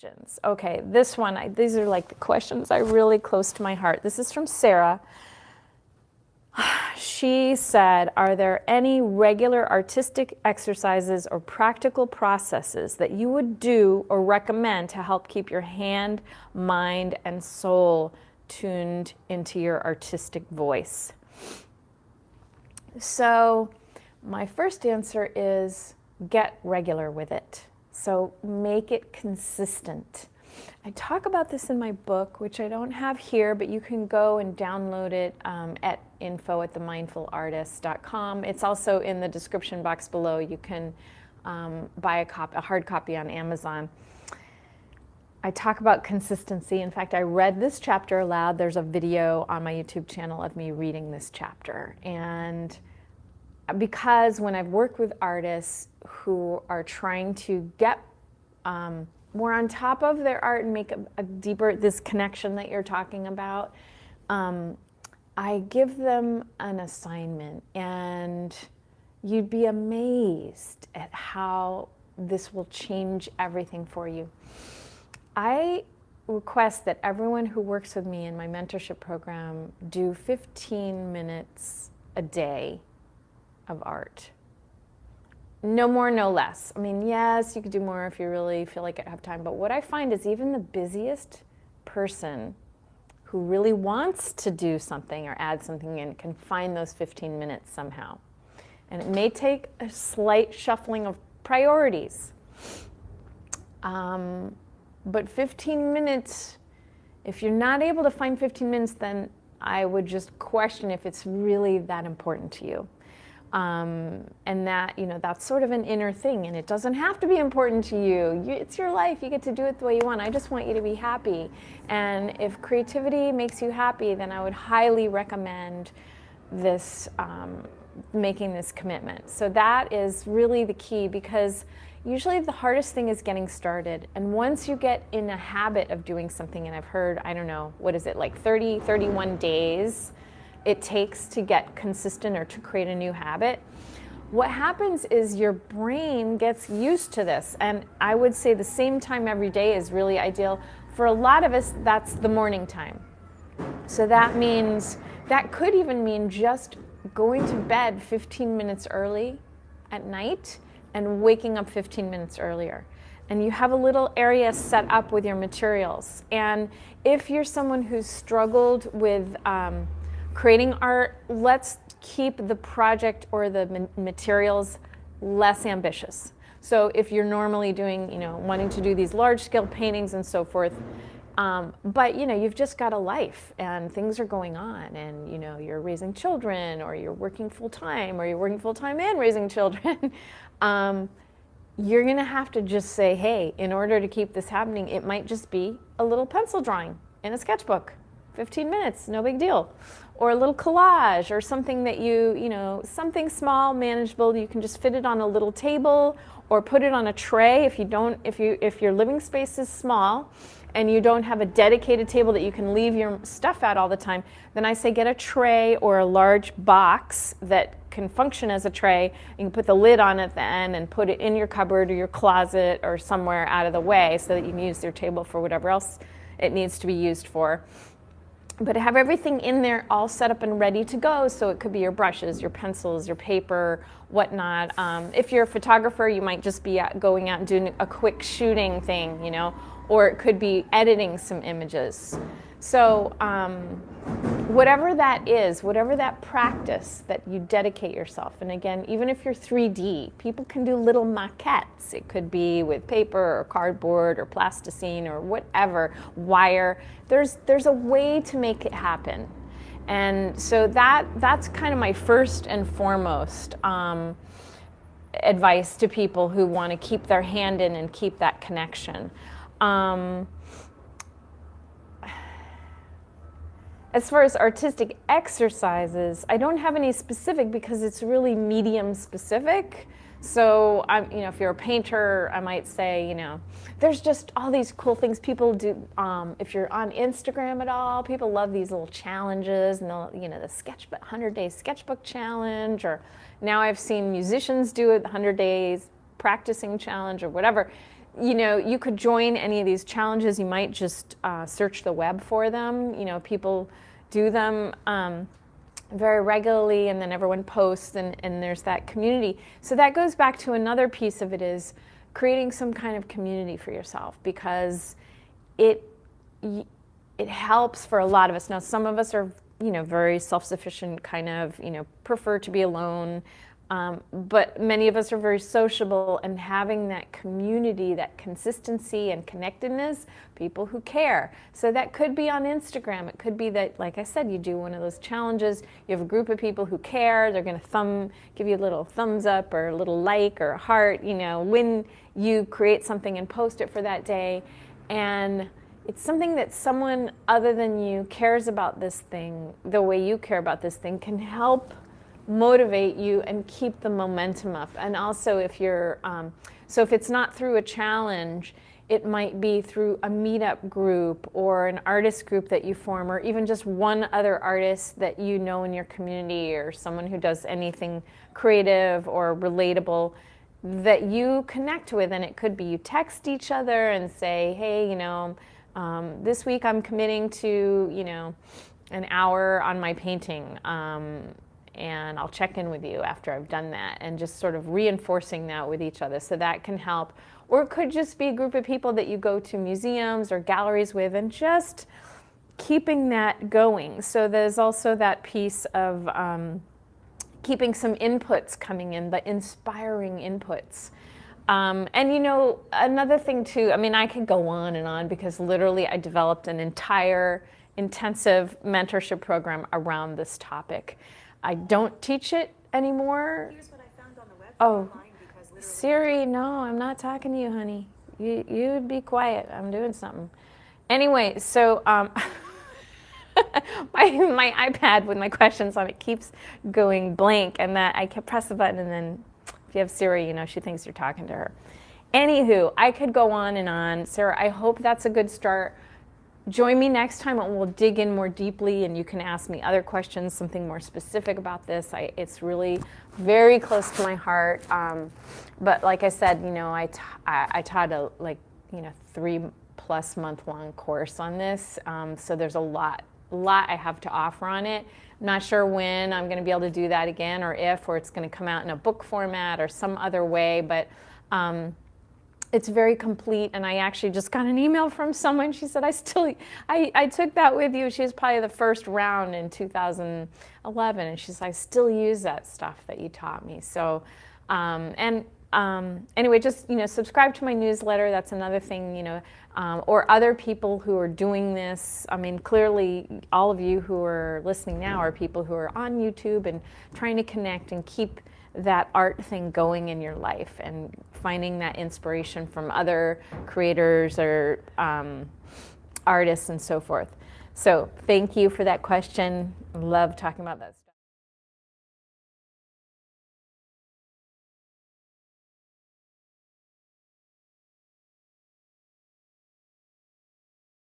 questions. Okay, this one, these are like the questions that are really close to my heart. This is from Sarah. She said, are there any regular artistic exercises or practical processes that you would do or recommend to help keep your hand, mind, and soul tuned into your artistic voice? So my first answer is get regular with it. So make it consistent. I talk about this in my book, which I don't have here, but you can go and download it at info@themindfulartist.com. It's also in the description box below. You can buy a hard copy on Amazon. I talk about consistency. In fact, I read this chapter aloud. There's a video on my YouTube channel of me reading this chapter. And because when I've worked with artists who are trying to get more on top of their art and make a deeper, this connection that you're talking about, I give them an assignment, and you'd be amazed at how this will change everything for you. I request that everyone who works with me in my mentorship program do 15 minutes a day of art. No more, no less. I mean, yes, you could do more if you really feel like you have time, but what I find is even the busiest person who really wants to do something or add something in can find those 15 minutes somehow. And it may take a slight shuffling of priorities. But 15 minutes, if you're not able to find 15 minutes, then I would just question if it's really that important to you. And that, that's sort of an inner thing, and it doesn't have to be important to you. It's your life. You get to do it the way you want. I just want you to be happy. And if creativity makes you happy, then I would highly recommend this, making this commitment. So that is really the key, because usually the hardest thing is getting started. And once you get in a habit of doing something, and I've heard, I don't know, what is it, like 30, 31 days it takes to get consistent or to create a new habit, what happens is your brain gets used to this. And I would say the same time every day is really ideal. For a lot of us, that's the morning time. So that means, that could even mean just going to bed 15 minutes early at night and waking up 15 minutes earlier. And you have a little area set up with your materials. And if you're someone who's struggled with creating art, let's keep the project or the materials less ambitious. So if you're normally doing, wanting to do these large-scale paintings and so forth, but you've just got a life and things are going on, and you're raising children, or you're working full-time, or you're working full-time and raising children, you're gonna have to just say, hey, in order to keep this happening, it might just be a little pencil drawing in a sketchbook. 15 minutes, no big deal. Or a little collage, or something that something small, manageable. You can just fit it on a little table or put it on a tray. If your living space is small and you don't have a dedicated table that you can leave your stuff at all the time, then I say get a tray or a large box that can function as a tray. You can put the lid on at the end and put it in your cupboard or your closet or somewhere out of the way, so that you can use your table for whatever else it needs to be used for. But have everything in there all set up and ready to go. So it could be your brushes, your pencils, your paper, whatnot. If you're a photographer, you might just be going out and doing a quick shooting thing, or it could be editing some images. So whatever that is, whatever that practice that you dedicate yourself, and again, even if you're 3D, people can do little maquettes. It could be with paper or cardboard or plasticine or whatever, wire. There's a way to make it happen. And so that's kind of my first and foremost advice to people who want to keep their hand in and keep that connection. As far as artistic exercises, I don't have any specific, because it's really medium specific. So if you're a painter, I might say, there's just all these cool things people do. If you're on Instagram at all, people love these little challenges, and they'll, the sketchbook 100-day sketchbook challenge, or now I've seen musicians do it, the 100 days practicing challenge, or whatever. you know, you could join any of these challenges. You might just search the web for them. You know, people do them very regularly, and then everyone posts, and there's that community. So that goes back to another piece of it, is creating some kind of community for yourself, because it helps for a lot of us. Now, some of us are, you know, very self-sufficient, kind of, you know, prefer to be alone. But many of us are very sociable, and having that community, that consistency and connectedness, people who care. So that could be on Instagram. It could be that, like I said, you do one of those challenges, you have a group of people who care, they're going to give you a little thumbs up or a little like or a heart, you know, when you create something and post it for that day. And it's something that someone other than you cares about this thing the way you care about this thing, can help motivate you and keep the momentum up. And also, if you're so if it's not through a challenge, it might be through a meetup group or an artist group that you form, or even just one other artist that you know in your community, or someone who does anything creative or relatable that you connect with. And it could be you text each other and say, hey, you know, this week I'm committing to, you know, an hour on my painting, and I'll check in with you after I've done that, and just sort of reinforcing that with each other. So that can help. Or it could just be a group of people that you go to museums or galleries with, and just keeping that going. So there's also that piece of keeping some inputs coming in, the inspiring inputs. And you know, another thing too, I mean, I could go on and on, because literally I developed an entire intensive mentorship program around this topic. I don't teach it anymore. Here's what I found on the web. Oh, Siri, no, I'm not talking to you, honey. You'd be quiet. I'm doing something. Anyway, so my iPad with my questions on it keeps going blank, and that I can press the button, and then if you have Siri, you know, she thinks you're talking to her. Anywho, I could go on and on. Sarah, I hope that's a good start. Join me next time, and we'll dig in more deeply, and you can ask me other questions, something more specific about this. It's really very close to my heart. But like I said, you know, I taught a 3+ month long course on this. So there's a lot I have to offer on it. I'm not sure when I'm going to be able to do that again, or if, or it's going to come out in a book format or some other way. But it's very complete, and I actually just got an email from someone. She said, I took that with you. She was probably the first round in 2011, and she's like, I still use that stuff that you taught me. So, anyway, just, you know, subscribe to my newsletter. That's another thing, you know, or other people who are doing this. I mean, clearly, all of you who are listening now are people who are on YouTube and trying to connect and keep that art thing going in your life, and finding that inspiration from other creators or artists and so forth. So thank you for that question. Love talking about that.